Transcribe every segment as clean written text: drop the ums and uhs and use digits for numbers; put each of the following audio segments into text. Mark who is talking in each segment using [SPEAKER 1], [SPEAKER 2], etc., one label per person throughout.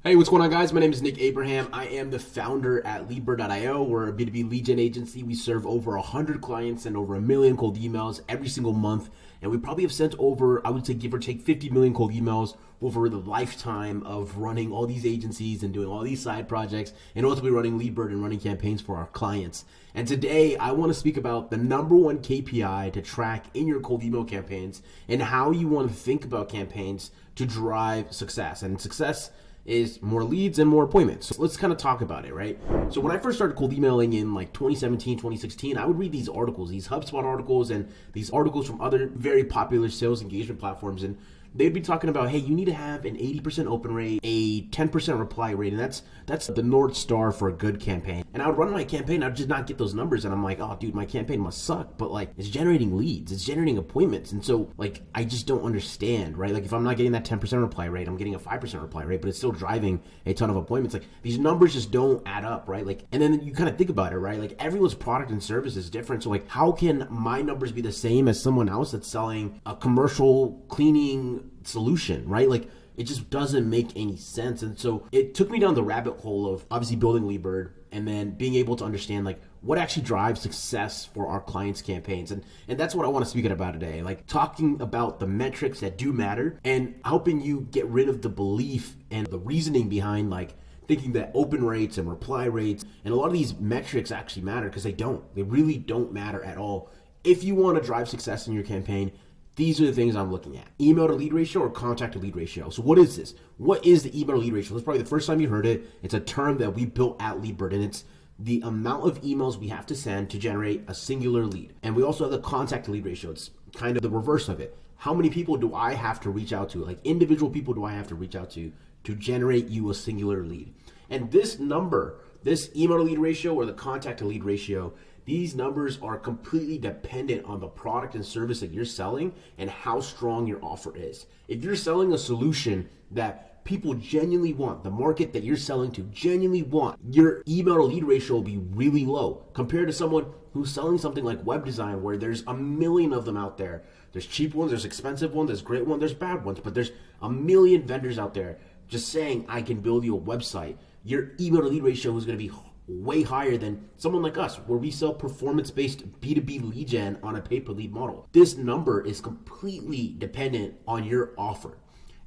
[SPEAKER 1] Hey, what's going on, guys? My name is Nick Abraham. I am the founder at Leadbird.io. We're a B2B lead gen agency. We serve over 100 clients and over 1 million cold emails every single month. And we probably have sent over, I would say, give or take 50 million cold emails over the lifetime of running all these agencies and doing all these side projects and ultimately running Leadbird and running campaigns for our clients. And today I want to speak about the number one KPI to track in your cold email campaigns and how you want to think about campaigns to drive success. And success is more leads and more appointments. So let's kind of talk about it, right? So when I first started cold emailing in like 2017, 2016, I would read these articles, these HubSpot articles and these articles from other very popular sales engagement platforms, and they'd be talking about, hey, you need to have an 80% open rate, a 10% reply rate, and that's the North Star for a good campaign. And I would run my campaign, I'd just not get those numbers, and I'm like, oh, dude, my campaign must suck, but like, it's generating leads, it's generating appointments, and so like, I just don't understand, right? Like, if I'm not getting that 10% reply rate, I'm getting a 5% reply rate, but it's still driving a ton of appointments. Like, these numbers just don't add up, right? Like, and then you kind of think about it, right? Like, everyone's product and service is different, so like, how can my numbers be the same as someone else that's selling a commercial cleaning solution, right? Like, it just doesn't make any sense. And so it took me down the rabbit hole of obviously building Leadbird and then being able to understand like what actually drives success for our clients' campaigns. And that's what I want to speak about today, like talking about the metrics that do matter and helping you get rid of the belief and the reasoning behind like thinking that open rates and reply rates and a lot of these metrics actually matter, because they really don't matter at all. If you want to drive success in your campaign, these are the things I'm looking at. Email to lead ratio or contact to lead ratio. So what is this? What is the email to lead ratio? That's probably the first time you heard it. It's a term that we built at Leadbird, and it's the amount of emails we have to send to generate a singular lead. And we also have the contact to lead ratio. It's kind of the reverse of it. How many people do I have to reach out to? Like, individual people do I have to reach out to generate you a singular lead? And this number, this email to lead ratio or the contact to lead ratio, these numbers are completely dependent on the product and service that you're selling and how strong your offer is. If you're selling a solution that people genuinely want, the market that you're selling to genuinely want, your email to lead ratio will be really low compared to someone who's selling something like web design, where there's a million of them out there. There's cheap ones, there's expensive ones, there's great ones, there's bad ones, but there's a million vendors out there just saying, I can build you a website. Your email to lead ratio is going to be way higher than someone like us, where we sell performance-based B2B lead gen on a pay-per-lead model. This number is completely dependent on your offer.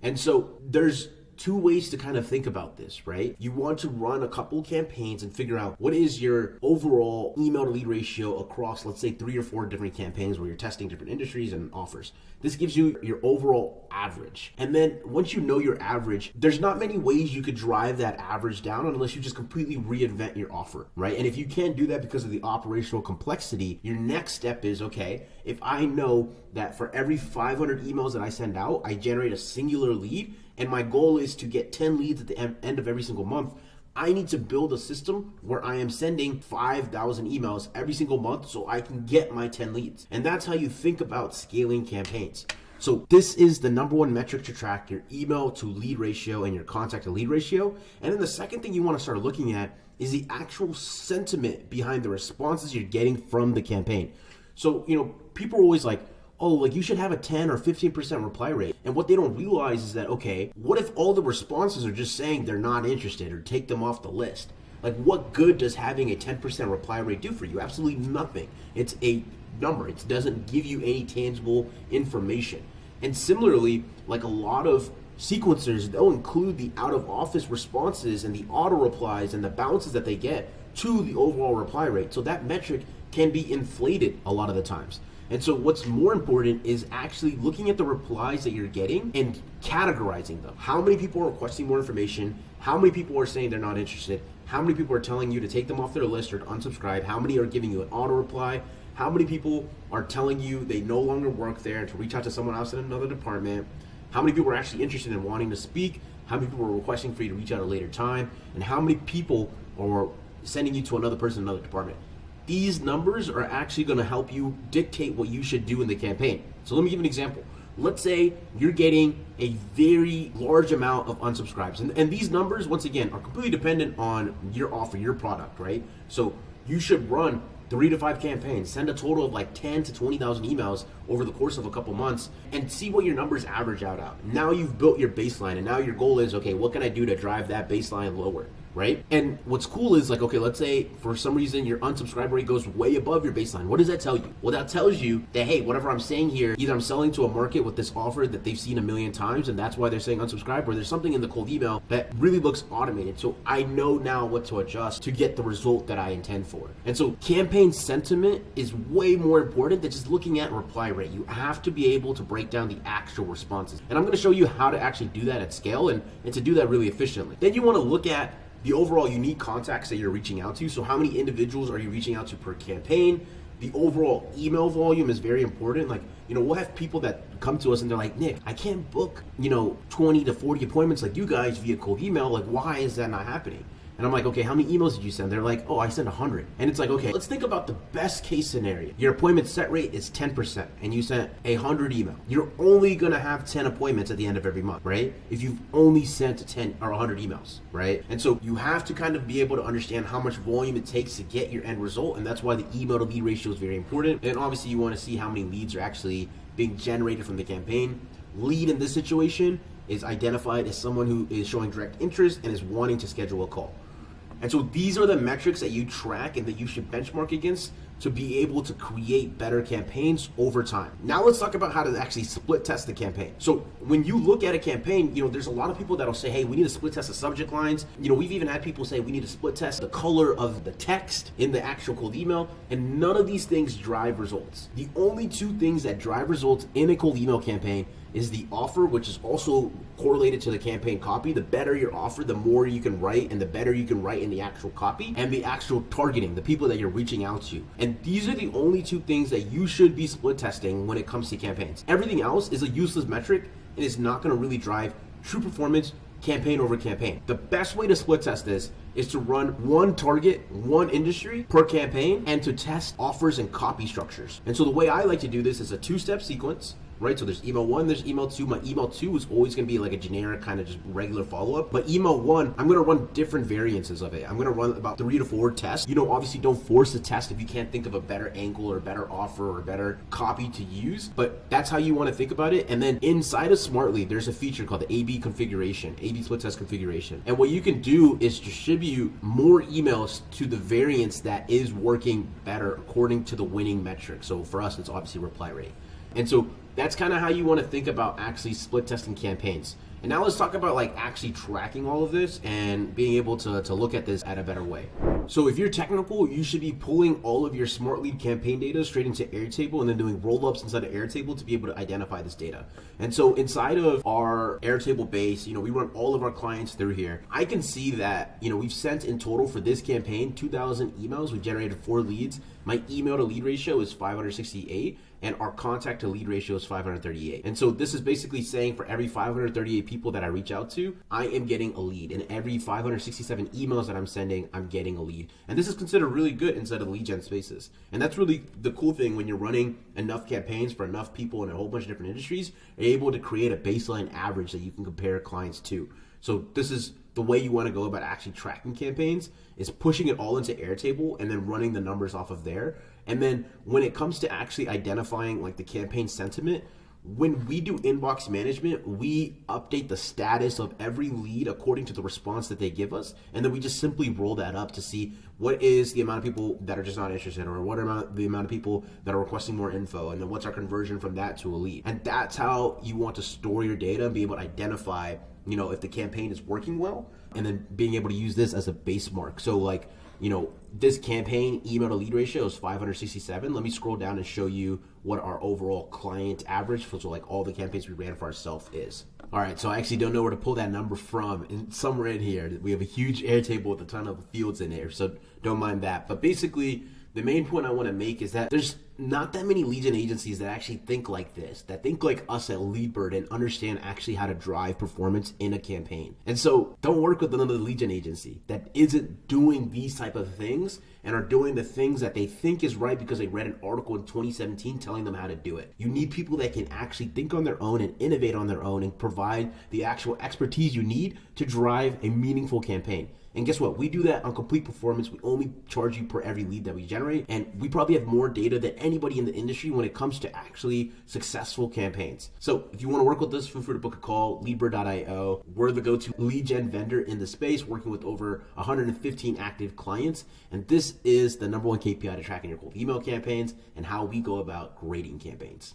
[SPEAKER 1] And so there's two ways to kind of think about this, right? You want to run a couple campaigns and figure out what is your overall email to lead ratio across, let's say, 3 or 4 different campaigns where you're testing different industries and offers. This gives you your overall average. And then once you know your average, there's not many ways you could drive that average down unless you just completely reinvent your offer, right? And if you can't do that because of the operational complexity, your next step is, okay, if I know that for every 500 emails that I send out, I generate a singular lead, and my goal is to get 10 leads at the end of every single month, I need to build a system where I am sending 5,000 emails every single month so I can get my 10 leads. And that's how you think about scaling campaigns. So this is the number one metric to track: your email to lead ratio and your contact to lead ratio. And then the second thing you want to start looking at is the actual sentiment behind the responses you're getting from the campaign. So, people are always like, oh, like you should have a 10 or 15% reply rate. And what they don't realize is that, okay, what if all the responses are just saying they're not interested or take them off the list? Like, what good does having a 10% reply rate do for you? Absolutely nothing. It's a number. It doesn't give you any tangible information. And similarly, like a lot of sequencers, they'll include the out of office responses and the auto replies and the bounces that they get to the overall reply rate. So that metric can be inflated a lot of the times. And so what's more important is actually looking at the replies that you're getting and categorizing them. How many people are requesting more information? How many people are saying they're not interested? How many people are telling you to take them off their list or to unsubscribe? How many are giving you an auto reply? How many people are telling you they no longer work there and to reach out to someone else in another department? How many people are actually interested in wanting to speak? How many people are requesting for you to reach out at a later time? And how many people are sending you to another person in another department? These numbers are actually going to help you dictate what you should do in the campaign. So let me give an example. Let's say you're getting a very large amount of unsubscribes. And these numbers, once again, are completely dependent on your offer, your product, right? So you should run 3 to 5 campaigns, send a total of like 10 to 20,000 emails over the course of a couple months, and see what your numbers average out at. Now you've built your baseline, and now your goal is, okay, what can I do to drive that baseline lower? Right? And what's cool is, like, okay, let's say for some reason your unsubscribe rate goes way above your baseline. What does that tell you? Well, that tells you that, hey, whatever I'm saying here, either I'm selling to a market with this offer that they've seen a million times, and that's why they're saying unsubscribe, or there's something in the cold email that really looks automated. So I know now what to adjust to get the result that I intend for. And so campaign sentiment is way more important than just looking at reply rate. You have to be able to break down the actual responses. And I'm going to show you how to actually do that at scale and to do that really efficiently. Then you want to look at the overall unique contacts that you're reaching out to. So how many individuals are you reaching out to per campaign? The overall email volume is very important. Like, we'll have people that come to us and they're like, Nick, I can't book, 20 to 40 appointments like you guys via cold email. Like, why is that not happening? And I'm like, okay, how many emails did you send? They're like, oh, I sent 100. And it's like, okay, let's think about the best case scenario. Your appointment set rate is 10%, and you sent 100 emails. You're only gonna have 10 appointments at the end of every month, right? If you've only sent 10 or 100 emails, right? And so you have to kind of be able to understand how much volume it takes to get your end result, and that's why the email to lead ratio is very important. And obviously you wanna see how many leads are actually being generated from the campaign. Lead in this situation is identified as someone who is showing direct interest and is wanting to schedule a call. And so these are the metrics that you track and that you should benchmark against to be able to create better campaigns over time. Now let's talk about how to actually split test the campaign. So when you look at a campaign, there's a lot of people that'll say, hey, we need to split test the subject lines. We've even had people say we need to split test the color of the text in the actual cold email, and none of these things drive results. The only two things that drive results in a cold email campaign is the offer, which is also correlated to the campaign copy. The better your offer, the more you can write, and the better you can write in the actual copy, and the actual targeting, the people that you're reaching out to. And these are the only two things that you should be split testing when it comes to campaigns. Everything else is a useless metric and is not gonna really drive true performance campaign over campaign. The best way to split test this is to run one target, one industry per campaign, and to test offers and copy structures. And so the way I like to do this is a 2-step sequence. Right, so there's email 1, there's email 2. My email 2 is always going to be like a generic kind of just regular follow-up. But email 1, I'm going to run different variances of it. I'm going to run about 3 to 4 tests. Obviously don't force the test if you can't think of a better angle or a better offer or a better copy to use. But that's how you want to think about it. And then inside of Smartly, there's a feature called the A/B configuration, A/B split test configuration. And what you can do is distribute more emails to the variance that is working better according to the winning metric. So for us, it's obviously reply rate. And so that's kind of how you want to think about actually split testing campaigns. And now let's talk about like actually tracking all of this and being able to look at this at a better way. So if you're technical, you should be pulling all of your smart lead campaign data straight into Airtable and then doing roll-ups inside of Airtable to be able to identify this data. And so inside of our Airtable base, we run all of our clients through here. I can see that, we've sent in total for this campaign 2,000 emails. We've generated 4 leads. My email to lead ratio is 568. And our contact to lead ratio is 538. And so this is basically saying for every 538 people that I reach out to, I am getting a lead. And every 567 emails that I'm sending, I'm getting a lead. And this is considered really good inside of lead gen spaces. And that's really the cool thing when you're running enough campaigns for enough people in a whole bunch of different industries, you're able to create a baseline average that you can compare clients to. So this is the way you want to go about actually tracking campaigns, is pushing it all into Airtable and then running the numbers off of there. And then when it comes to actually identifying like the campaign sentiment, when we do inbox management, we update the status of every lead according to the response that they give us. And then we just simply roll that up to see what is the amount of people that are just not interested, or the amount of people that are requesting more info, and then what's our conversion from that to a lead. And that's how you want to store your data and be able to identify, if the campaign is working well, and then being able to use this as a base mark. So like, this campaign email to lead ratio is 567. Let me scroll down and show you what our overall client average for like all the campaigns we ran for ourselves is. All right, so I actually don't know where to pull that number from. And somewhere in here, we have a huge Airtable with a ton of fields in there, so don't mind that. But basically, the main point I want to make is that there's not that many lead gen agencies that actually think like this, that think like us at LeadBird and understand actually how to drive performance in a campaign. And so don't work with another lead gen agency that isn't doing these type of things and are doing the things that they think is right because they read an article in 2017 telling them how to do it. You need people that can actually think on their own and innovate on their own and provide the actual expertise you need to drive a meaningful campaign. And guess what? We do that on complete performance. We only charge you per every lead that we generate. And we probably have more data than anybody in the industry when it comes to actually successful campaigns. So if you want to work with us, feel free to book a call, leadbird.io. We're the go-to lead gen vendor in the space, working with over 115 active clients. And this is the number one KPI to tracking your cold email campaigns and how we go about grading campaigns.